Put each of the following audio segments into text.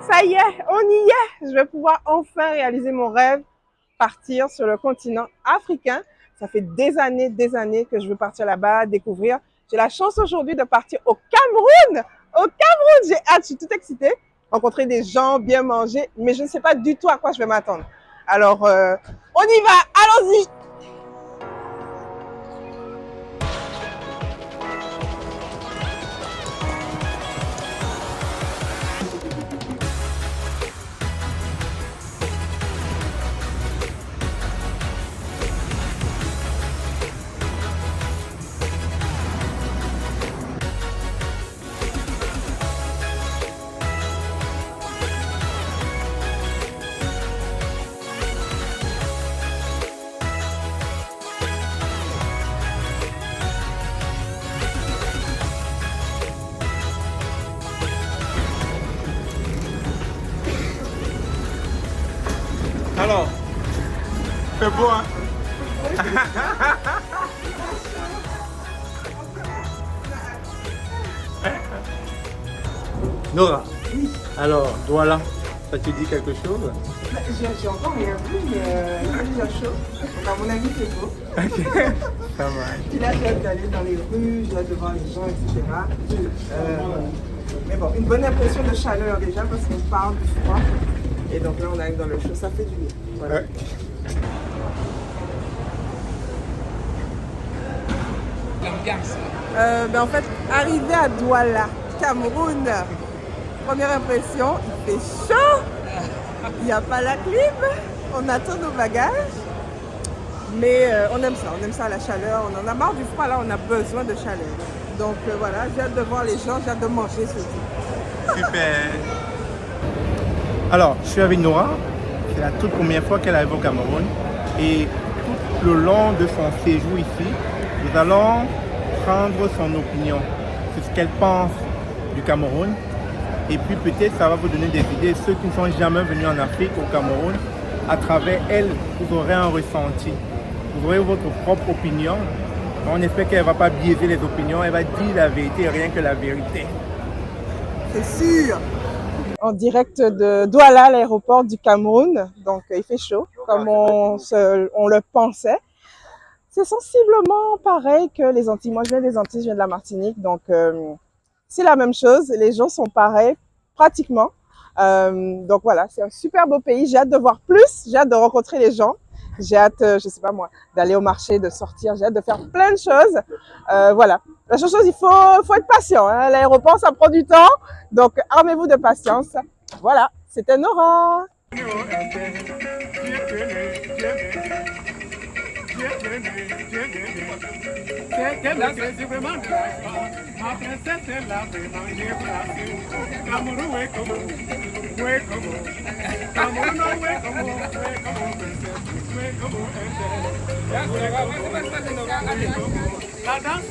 Ça y est, on y est. Je vais pouvoir enfin réaliser mon rêve, partir sur le continent africain. Ça fait des années que je veux partir là-bas, découvrir. J'ai la chance aujourd'hui de partir au Cameroun. Au Cameroun, j'ai hâte, je suis toute excitée. Rencontrer des gens, bien manger, mais je ne sais pas du tout à quoi je vais m'attendre. Alors, on y va, allons-y. Alors, c'est beau, hein? Nora, alors, voilà, ça te dit quelque chose? J'ai encore rien vu, mais il fait déjà chaud. Donc à mon avis, c'est beau. Ok, ça va. Puis là, j'ai hâte d'aller dans les rues, j'ai hâte de voir les gens, etc. Mais bon, une bonne impression de chaleur déjà parce qu'on parle du froid. Et donc là, on arrive dans le chaud, ça fait du bien. Voilà. Ouais. En fait, arrivé à Douala, Cameroun, première impression, il fait chaud. Il n'y a pas la clim, on attend nos bagages. Mais on aime ça, la chaleur. On en a marre du froid, là, on a besoin de chaleur. Donc voilà, j'ai hâte de voir les gens, j'ai hâte de manger surtout. Super. Alors, je suis avec Nora. C'est la toute première fois qu'elle arrive au Cameroun. Et tout le long de son séjour ici, nous allons prendre son opinion sur ce qu'elle pense du Cameroun. Et puis peut-être ça va vous donner des idées. Ceux qui ne sont jamais venus en Afrique, au Cameroun, à travers elle, vous aurez un ressenti. Vous aurez votre propre opinion. On espère qu'elle ne va pas biaiser les opinions. Elle va dire la vérité, rien que la vérité. C'est sûr. En direct de Douala, l'aéroport du Cameroun. Donc il fait chaud, comme on le pensait. C'est sensiblement pareil que les Antilles. Moi, je viens des Antilles, je viens de la Martinique. Donc c'est la même chose. Les gens sont pareils, pratiquement. Donc voilà, c'est un super beau pays. J'ai hâte de voir plus. J'ai hâte de rencontrer les gens. J'ai hâte, je sais pas moi, d'aller au marché, de sortir. J'ai hâte de faire plein de choses. Voilà. La seule chose, il faut être patient. Hein. L'aéroport, ça prend du temps. Donc, armez-vous de patience. Voilà. C'était Nora. La danse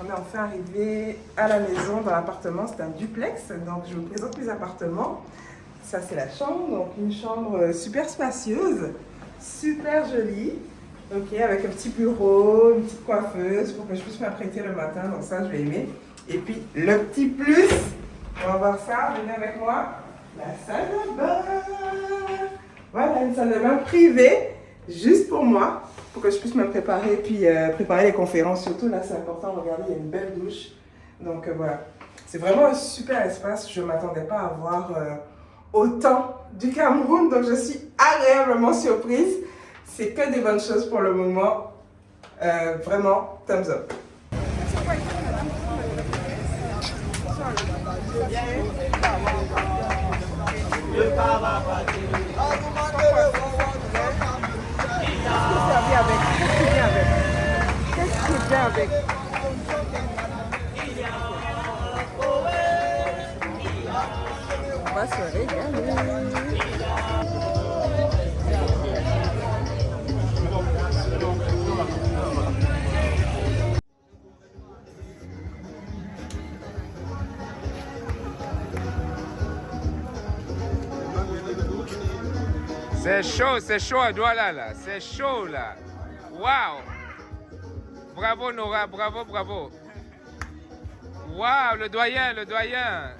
On est enfin arrivé à la maison, dans l'appartement. C'est un duplex, donc je vous présente les appartements. Ça, c'est la chambre, donc une chambre super spacieuse, super jolie. Ok, avec un petit bureau, une petite coiffeuse pour que je puisse m'apprêter le matin, donc ça, je vais aimer. Et puis, le petit plus, on va voir ça, venez avec moi, la salle de bain. Voilà, une salle de bain privée, juste pour moi, pour que je puisse me préparer, puis préparer les conférences. Surtout là, c'est important, regardez, il y a une belle douche. Donc voilà, c'est vraiment un super espace. Je ne m'attendais pas à voir autant du Cameroun, donc je suis agréablement surprise. C'est que des bonnes choses pour le moment. Vraiment, thumbs up. Qu'est-ce qui vient avec? va se régaler. C'est chaud à Douala là, c'est chaud là. Waouh! Bravo Nora, bravo, bravo. Waouh, le doyen, le doyen.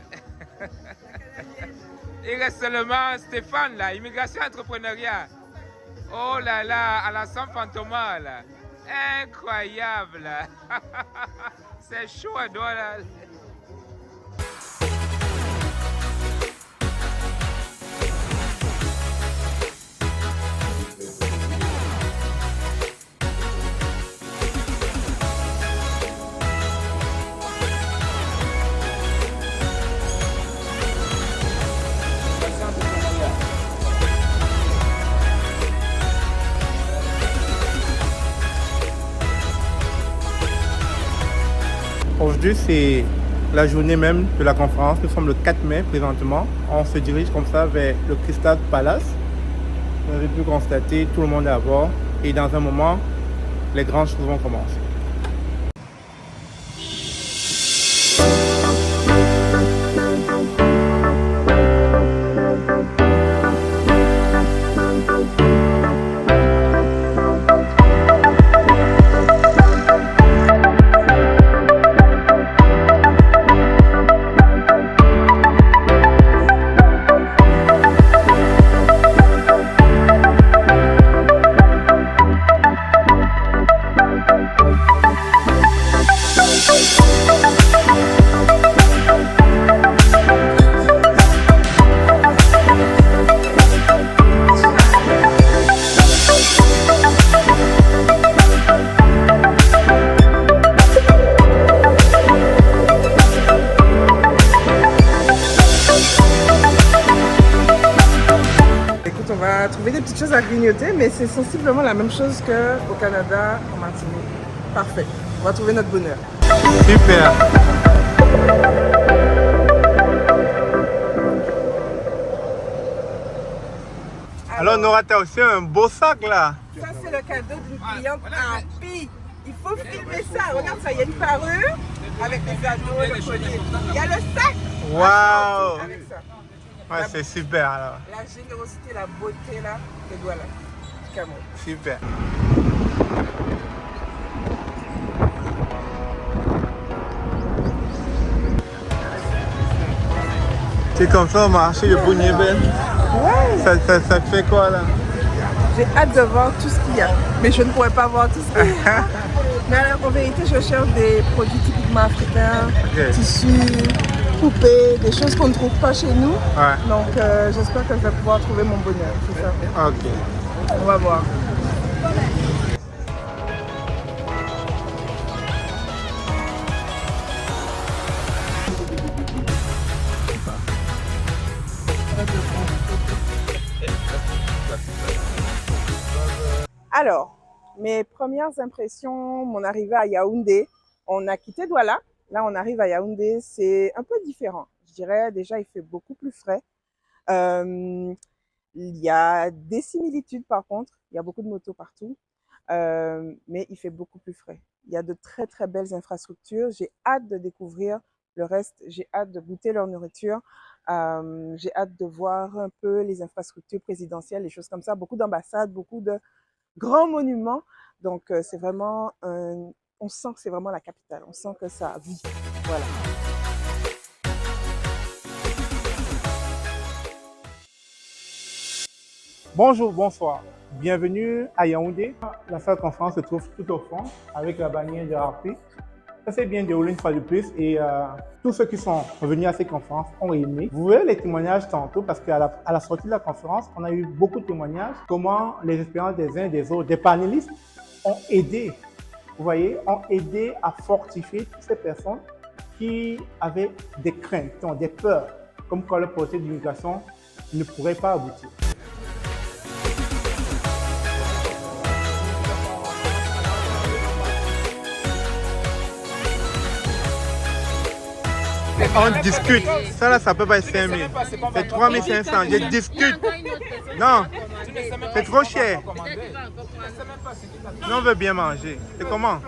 Il reste seulement Stéphane là, immigration entrepreneuriat. Oh là là, à la San Fantoma là. Incroyable. C'est chaud à Douala. Aujourd'hui, c'est la journée même de la conférence. Nous sommes le 4 mai présentement. On se dirige comme ça vers le Crystal Palace. Vous avez pu constater, tout le monde est à bord. Et dans un moment, les grandes choses vont commencer. Écoute, on va trouver des petites choses à grignoter, mais c'est sensiblement la même chose qu'au Canada, en Martinique. Parfait, on va trouver notre bonheur. Super! Alors Nora, tu as aussi un beau sac là. Ça, c'est le cadeau d'une cliente en pille. Il faut filmer ça. Regarde ça, il y a une parure avec les anneaux, le collier. Il y a le sac. Waouh! Avec ça. Ouais, c'est super alors. La générosité, la beauté là, de Douala, du Cameroun. Super. C'est comme ça au marché de Bouniébel. Ouais. Ça fait quoi là? J'ai hâte de voir tout ce qu'il y a, mais je ne pourrais pas voir tout ce qu'il y a. Mais alors, en vérité, je cherche des produits typiquement africains, tissus, poupées, des choses qu'on ne trouve pas chez nous. Ouais. Donc, j'espère que je vais pouvoir trouver mon bonheur, c'est ça. Ok. On va voir. Alors, mes premières impressions, mon arrivée à Yaoundé, on a quitté Douala, là on arrive à Yaoundé, c'est un peu différent. Je dirais déjà il fait beaucoup plus frais. Il y a des similitudes par contre, il y a beaucoup de motos partout, mais il fait beaucoup plus frais. Il y a de très très belles infrastructures, j'ai hâte de découvrir le reste, j'ai hâte de goûter leur nourriture, j'ai hâte de voir un peu les infrastructures présidentielles, les choses comme ça, beaucoup d'ambassades, beaucoup de grands monuments. Donc, c'est vraiment, on sent que c'est vraiment la capitale. On sent que ça vit. Voilà. Bonjour, bonsoir. Bienvenue à Yaoundé. La salle de conférence se trouve tout au fond avec la bannière de Harpy. Ça s'est bien déroulé une fois de plus et tous ceux qui sont revenus à ces conférences ont aimé. Vous verrez les témoignages tantôt parce qu'à la sortie de la conférence, on a eu beaucoup de témoignages. Comment les expériences des uns et des autres, des panélistes ont aidé, vous voyez, ont aidé à fortifier toutes ces personnes qui avaient des craintes, qui ont des peurs, comme quoi le projet d'immigration ne pourrait pas aboutir. on discute. Ça là, ça peut pas être 5 000. C'est 3 500. Je discute. Non, c'est trop cher. Nous, on veut bien manger. C'est comment?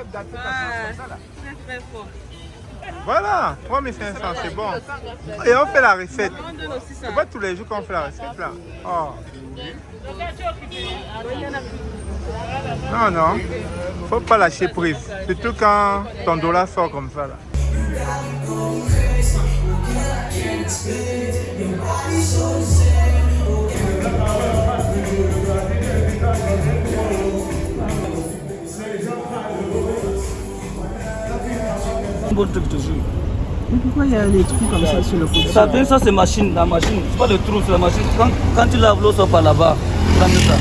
Très fort. Voilà, 3 500, c'est bon. Et on fait la recette. C'est pas tous les jours qu'on fait la recette là. Oh. Non, non. Faut pas lâcher prise. Surtout quand ton dollar sort comme ça là. Un bon truc toujours. Pourquoi il y a des trous comme ça sur le côté? Ça c'est machine, la machine. C'est pas le trou, c'est la machine. Quand tu laves l'eau, sort par là-bas. Prends ça.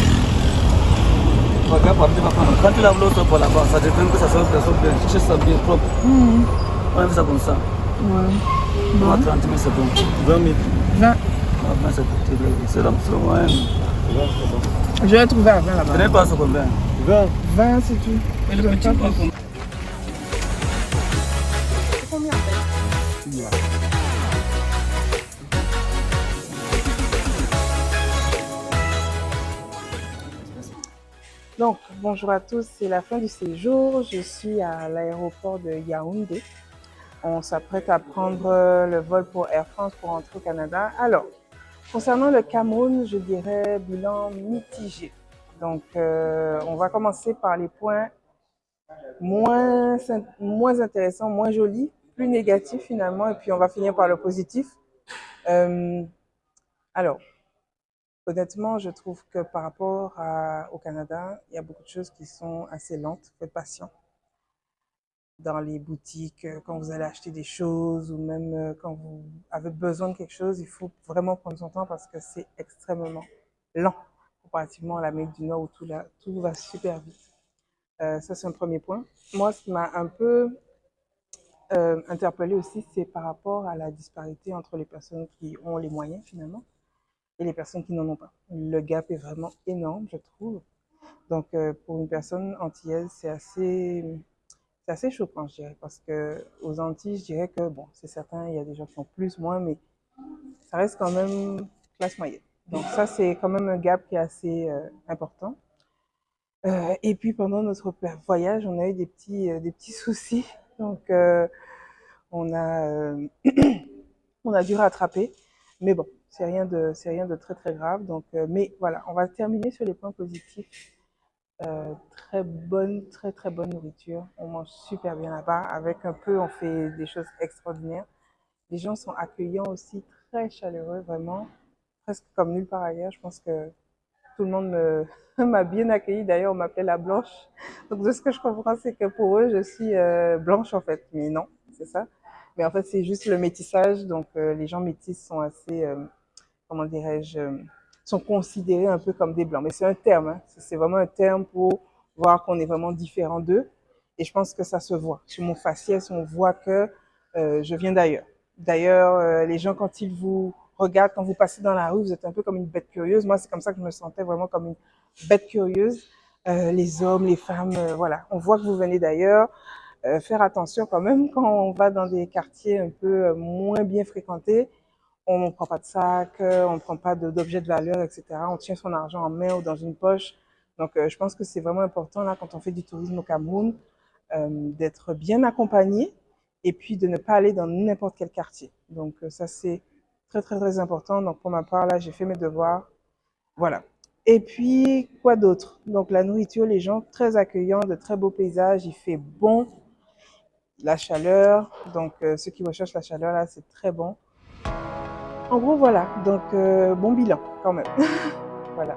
Regarde par là. Quand tu laves l'eau, sort par là-bas. Ça dépend que ça soit bien. Tu cherches ça bien propre. On fait ça comme ça. Ouais. Bon. 30 000 c'est bon. 20 000. 20. C'est là, c'est moyen. Je vais trouver à 20 là-bas. Tu n'es pas ça combien? 20. 20 c'est tout. Et le petit pas combien? Combien en fait? Donc, bonjour à tous, c'est la fin du séjour. Je suis à l'aéroport de Yaoundé. On s'apprête à prendre le vol pour Air France pour rentrer au Canada. Alors, concernant le Cameroun, je dirais bilan mitigé. Donc, on va commencer par les points moins intéressants, moins jolis, plus négatifs finalement, et puis on va finir par le positif. Alors, honnêtement, je trouve que par rapport au Canada, il y a beaucoup de choses qui sont assez lentes. Il faut être patient. Dans les boutiques, quand vous allez acheter des choses ou même quand vous avez besoin de quelque chose, il faut vraiment prendre son temps parce que c'est extrêmement lent comparativement à l'Amérique du Nord où tout va super vite. Ça, c'est un premier point. Moi, ce qui m'a un peu interpellée aussi, c'est par rapport à la disparité entre les personnes qui ont les moyens finalement et les personnes qui n'en ont pas. Le gap est vraiment énorme, je trouve. Donc, pour une personne antillaise, c'est assez choquant, je dirais, parce que aux Antilles, je dirais que, bon, c'est certain, il y a des gens qui ont plus, moins, mais ça reste quand même classe moyenne. Donc ça, c'est quand même un gap qui est assez important. Et puis, pendant notre voyage, on a eu des petits soucis. Donc, on a, on a dû rattraper. Mais bon, c'est rien de très, très grave. Donc, mais voilà, on va terminer sur les points positifs. Très très bonne nourriture. On mange super bien là-bas. Avec un peu, on fait des choses extraordinaires. Les gens sont accueillants aussi, très chaleureux, vraiment. Presque comme nulle part ailleurs. Je pense que tout le monde m'a bien accueilli. D'ailleurs, on m'appelait la blanche. Donc, de ce que je comprends, c'est que pour eux, je suis blanche en fait. Mais non, c'est ça. Mais en fait, c'est juste le métissage. Donc, les gens métis sont assez, comment dirais-je, sont considérés un peu comme des blancs. Mais c'est un terme, hein. C'est vraiment un terme pour voir qu'on est vraiment différent d'eux. Et je pense que ça se voit. Sur mon faciès, on voit que je viens d'ailleurs. D'ailleurs, les gens, quand ils vous regardent, quand vous passez dans la rue, vous êtes un peu comme une bête curieuse. Moi, c'est comme ça que je me sentais vraiment comme une bête curieuse. Les hommes, les femmes, voilà. On voit que vous venez d'ailleurs. Faire attention quand même quand on va dans des quartiers un peu moins bien fréquentés. On ne prend pas de sac, on ne prend pas d'objets de valeur, etc. On tient son argent en main ou dans une poche. Donc, je pense que c'est vraiment important, là, quand on fait du tourisme au Cameroun, d'être bien accompagné et puis de ne pas aller dans n'importe quel quartier. Donc, ça, c'est très, très, très important. Donc, pour ma part, là, j'ai fait mes devoirs. Voilà. Et puis, quoi d'autre? Donc, la nourriture, les gens très accueillants, de très beaux paysages, il fait bon, la chaleur. Donc, ceux qui recherchent la chaleur, là, c'est très bon. En gros, voilà. Donc, bon bilan quand même. Voilà.